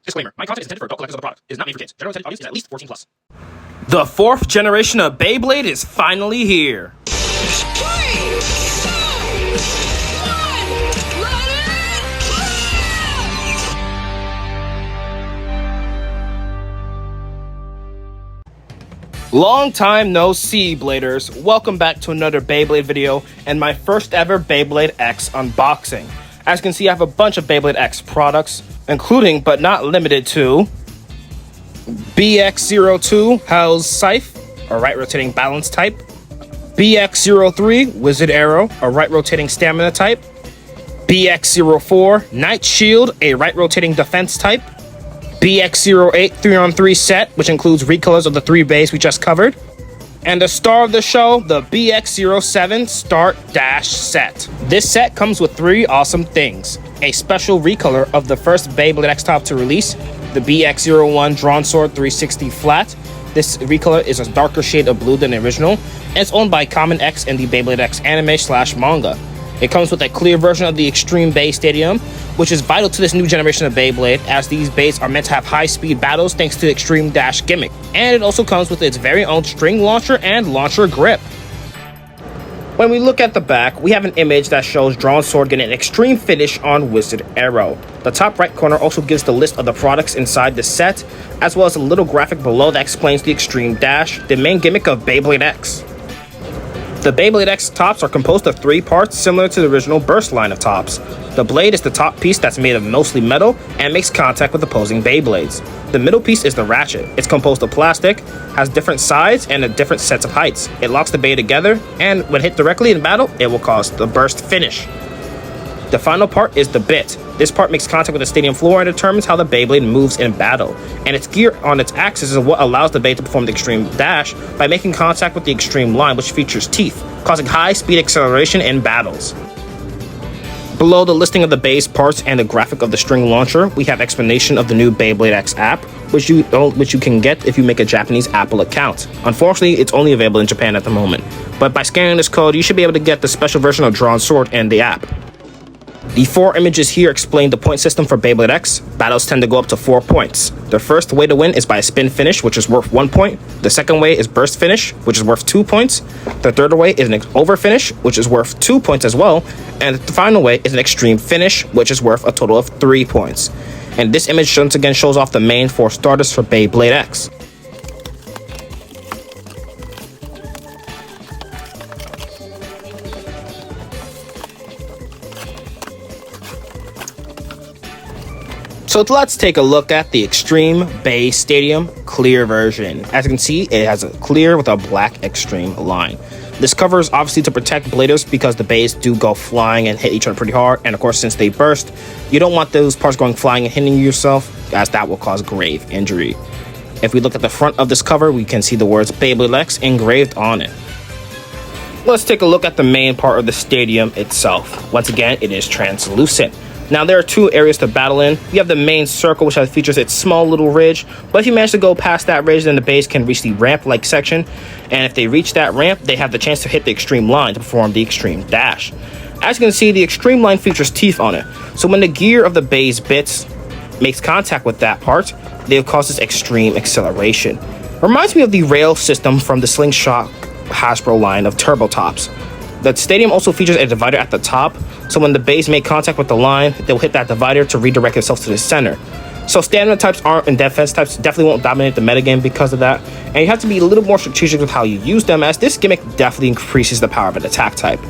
Disclaimer: my content is intended for adult collectors of the product. It is not made for kids. General intended audience is at least 14 plus. The fourth generation of Beyblade is finally here. Long time no see, Bladers. Welcome back to another Beyblade video and my first ever Beyblade X unboxing. As you can see, I have a bunch of Beyblade X products, including but not limited to BX-02 Hell's Scythe, a right rotating balance type, BX-03 Wizard Arrow, a right rotating stamina type, BX-04 Night Shield, a right rotating defense type, BX-08 3-on-3 set, which includes recolors of the 3 bays we just covered, and the star of the show, the BX-07 Start Dash set. This set comes with 3 awesome things: a special recolor of the first Beyblade X top to release, the BX-01 Drawn Sword 360 Flat. This recolor is a darker shade of blue than the original, and it's owned by Common X and the Beyblade X anime/manga. It comes with a clear version of the Extreme Bay Stadium, which is vital to this new generation of Beyblade, as these bays are meant to have high-speed battles thanks to the Extreme Dash gimmick. And it also comes with its very own string launcher and launcher grip. When we look at the back, we have an image that shows Drawn Sword getting an extreme finish on Wizard Arrow. The top right corner also gives the list of the products inside the set, as well as a little graphic below that explains the Extreme Dash, the main gimmick of Beyblade X. The Beyblade X tops are composed of 3 parts similar to the original Burst line of tops. The blade is the top piece that's made of mostly metal and makes contact with opposing Beyblades. The middle piece is the ratchet. It's composed of plastic, has different sides and different sets of heights. It locks the bay together, and when hit directly in battle, it will cause the burst finish. The final part is the bit. This part makes contact with the stadium floor and determines how the Beyblade moves in battle. And its gear on its axis is what allows the bay to perform the Extreme Dash by making contact with the Extreme Line, which features teeth, causing high-speed acceleration in battles. Below the listing of the base parts and the graphic of the string launcher, we have explanation of the new Beyblade X app, which you can get if you make a Japanese Apple account. Unfortunately, it's only available in Japan at the moment, but by scanning this code, you should be able to get the special version of Drawn Sword and the app. The 4 images here explain the point system for Beyblade X. Battles tend to go up to 4 points. The first way to win is by a spin finish, which is worth 1 point. The second way is burst finish, which is worth 2 points. The third way is an over finish, which is worth 2 points as well. And the final way is an extreme finish, which is worth a total of 3 points. And this image once again shows off the main 4 starters for Beyblade X. So let's take a look at the Extreme Bay Stadium clear version. As you can see, it has a clear with a black extreme line. This cover is obviously to protect bladers because the bays do go flying and hit each other pretty hard. And of course, since they burst, you don't want those parts going flying and hitting yourself, as that will cause grave injury. If we look at the front of this cover, we can see the words Beyblade X engraved on it. Let's take a look at the main part of the stadium itself. Once again, it is translucent. Now, there are 2 areas to battle in. You have the main circle, which features its small little ridge, but if you manage to go past that ridge, then the bays can reach the ramp-like section, and if they reach that ramp, they have the chance to hit the Extreme Line to perform the Extreme Dash. As you can see, the Extreme Line features teeth on it, so when the gear of the bay's bits makes contact with that part, they'll cause this extreme acceleration. Reminds me of the rail system from the Slingshot Hasbro line of Turbo Tops. The stadium also features a divider at the top, so when the bays make contact with the line, they'll hit that divider to redirect themselves to the center. So stamina types and defense types definitely won't dominate the metagame because of that, and you have to be a little more strategic with how you use them, as this gimmick definitely increases the power of an attack type.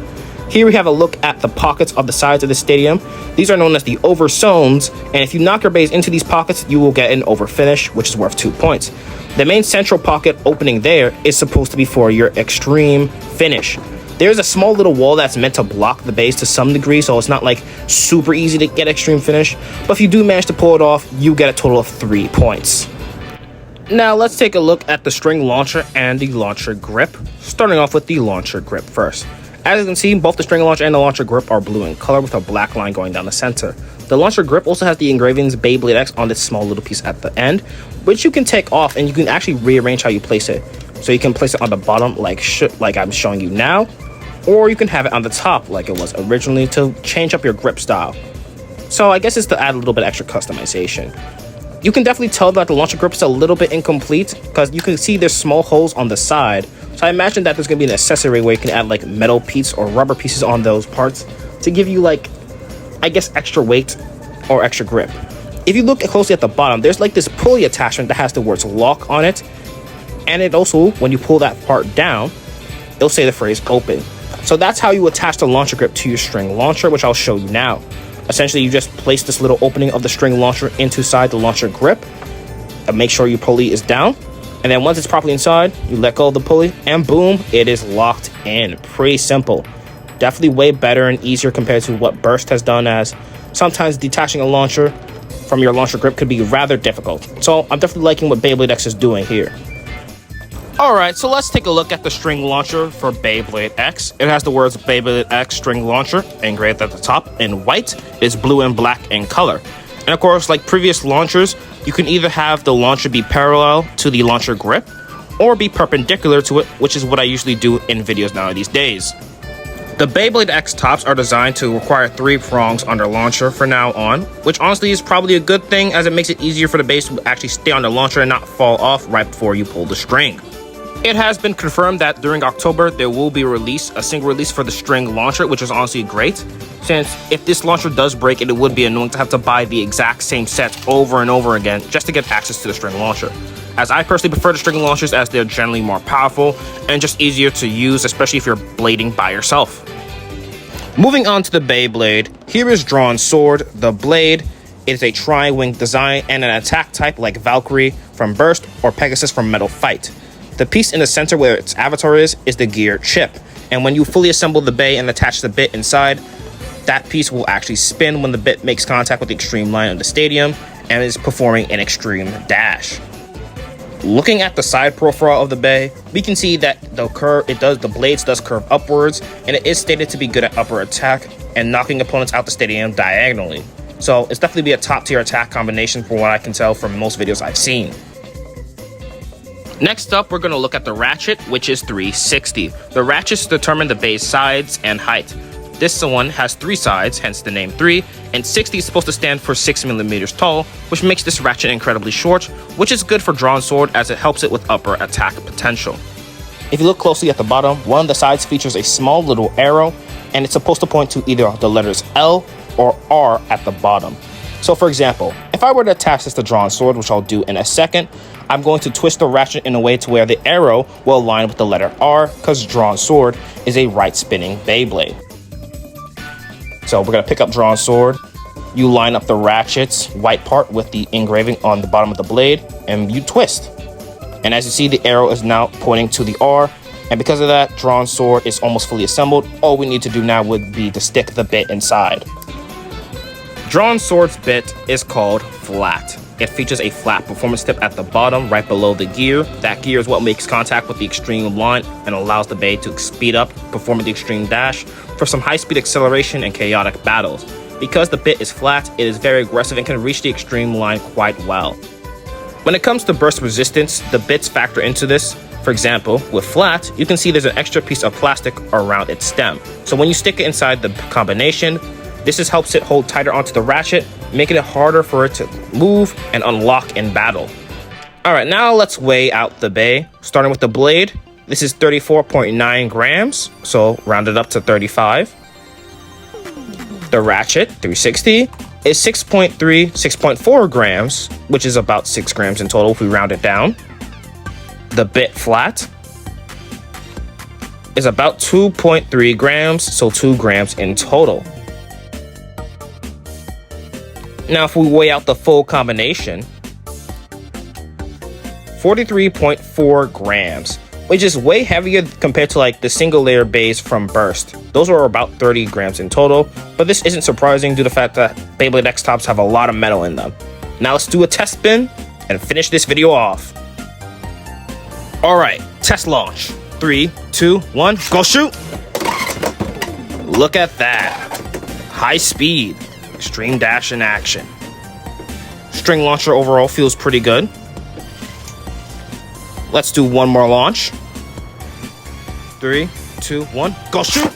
Here we have a look at the pockets of the sides of the stadium. These are known as the over zones, and if you knock your bays into these pockets, you will get an over finish, which is worth 2 points. The main central pocket opening there is supposed to be for your extreme finish. There's a small little wall that's meant to block the bays to some degree, so it's not like super easy to get extreme finish, but if you do manage to pull it off, you get a total of 3 points. Now let's take a look at the string launcher and the launcher grip, starting off with the launcher grip first. As you can see, both the string launcher and the launcher grip are blue in color with a black line going down the center. The launcher grip also has the engravings Beyblade X on this small little piece at the end, which you can take off and you can actually rearrange how you place it. So you can place it on the bottom like I'm showing you now, or you can have it on the top like it was originally to change up your grip style. So I guess it's to add a little bit extra customization. You can definitely tell that the launcher grip is a little bit incomplete because you can see there's small holes on the side. So I imagine that there's going to be an accessory where you can add like metal pieces or rubber pieces on those parts to give you like, I guess, extra weight or extra grip. If you look closely at the bottom, there's like this pulley attachment that has the words lock on it. And it also, when you pull that part down, it'll say the phrase open. So that's how you attach the launcher grip to your string launcher, which I'll show you now. Essentially, you just place this little opening of the string launcher inside the launcher grip and make sure your pulley is down. And then once it's properly inside, you let go of the pulley and boom, it is locked in. Pretty simple. Definitely way better and easier compared to what Burst has done, as sometimes detaching a launcher from your launcher grip could be rather difficult. So I'm definitely liking what Beyblade X is doing here. Alright, so let's take a look at the string launcher for Beyblade X. It has the words Beyblade X string launcher engraved at the top in white. It's blue and black in color. And of course, like previous launchers, you can either have the launcher be parallel to the launcher grip or be perpendicular to it, which is what I usually do in videos now these days. The Beyblade X tops are designed to require 3 prongs on their launcher from now on, which honestly is probably a good thing as it makes it easier for the base to actually stay on the launcher and not fall off right before you pull the string. It has been confirmed that during October, there will be a single release for the string launcher, which is honestly great, since if this launcher does break, it would be annoying to have to buy the exact same set over and over again just to get access to the string launcher. As I personally prefer the string launchers as they're generally more powerful and just easier to use, especially if you're blading by yourself. Moving on to the Beyblade, here is Drawn Sword. The blade is a tri-wing design and an attack type like Valkyrie from Burst or Pegasus from Metal Fight. The piece in the center where its avatar is the gear chip, and when you fully assemble the bay and attach the bit inside, that piece will actually spin when the bit makes contact with the extreme line of the stadium and is performing an extreme dash. Looking at the side profile of the bay, we can see that the blades does curve upwards, and it is stated to be good at upper attack and knocking opponents out the stadium diagonally. So it's definitely be a top tier attack combination from what I can tell from most videos I've seen. Next up, we're going to look at the ratchet, which is 360. The ratchets determine the bay's sides and height. This one has 3 sides, hence the name 3, and 60 is supposed to stand for 6 millimeters tall, which makes this ratchet incredibly short, which is good for Drawn Sword as it helps it with upper attack potential. If you look closely at the bottom, one of the sides features a small little arrow, and it's supposed to point to either the letters L or R at the bottom. So for example, if I were to attach this to Drawn Sword, which I'll do in a second, I'm going to twist the ratchet in a way to where the arrow will align with the letter R, because Drawn Sword is a right spinning Beyblade. So we're going to pick up Drawn Sword. You line up the ratchet's white part with the engraving on the bottom of the blade, and you twist. And as you see, the arrow is now pointing to the R, and because of that, Drawn Sword is almost fully assembled. All we need to do now would be to stick the bit inside. Drawn Sword's bit is called flat. It features a flat performance tip at the bottom right below the gear. That gear is what makes contact with the extreme line and allows the bay to speed up, performing the extreme dash for some high-speed acceleration and chaotic battles. Because the bit is flat, it is very aggressive and can reach the extreme line quite well. When it comes to burst resistance, the bits factor into this. For example, with flat, you can see there's an extra piece of plastic around its stem. So when you stick it inside the combination, this helps it hold tighter onto the ratchet, making it harder for it to move and unlock in battle. Alright, now let's weigh out the bay. Starting with the blade, this is 34.9 grams, so rounded up to 35. The ratchet, 360, is 6.4 grams, which is about 6 grams in total if we round it down. The bit flat is about 2.3 grams, so 2 grams in total. Now, if we weigh out the full combination, 43.4 grams, which is way heavier compared to like the single layer bays from Burst. Those are about 30 grams in total, but this isn't surprising due to the fact that Beyblade X tops have a lot of metal in them. Now let's do a test spin and finish this video off. Alright, test launch. 3, 2, 1, go shoot! Look at that. High speed. Extreme dash in action. String launcher overall feels pretty good. Let's do one more launch. 3, 2, 1, go shoot!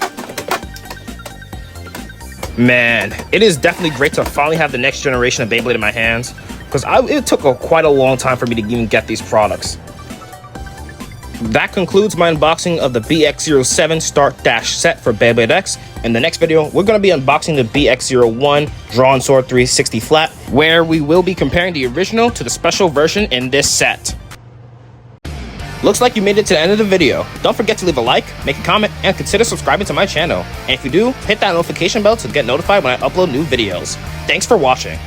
Man, it is definitely great to finally have the next generation of Beyblade in my hands. because it took quite a long time for me to even get these products. That concludes my unboxing of the BX-07 Start-Dash set for Beyblade X. In the next video, we're going to be unboxing the BX-01 Drawn Sword 360 Flat, where we will be comparing the original to the special version in this set. Looks like you made it to the end of the video. Don't forget to leave a like, make a comment, and consider subscribing to my channel. And if you do, hit that notification bell to get notified when I upload new videos. Thanks for watching.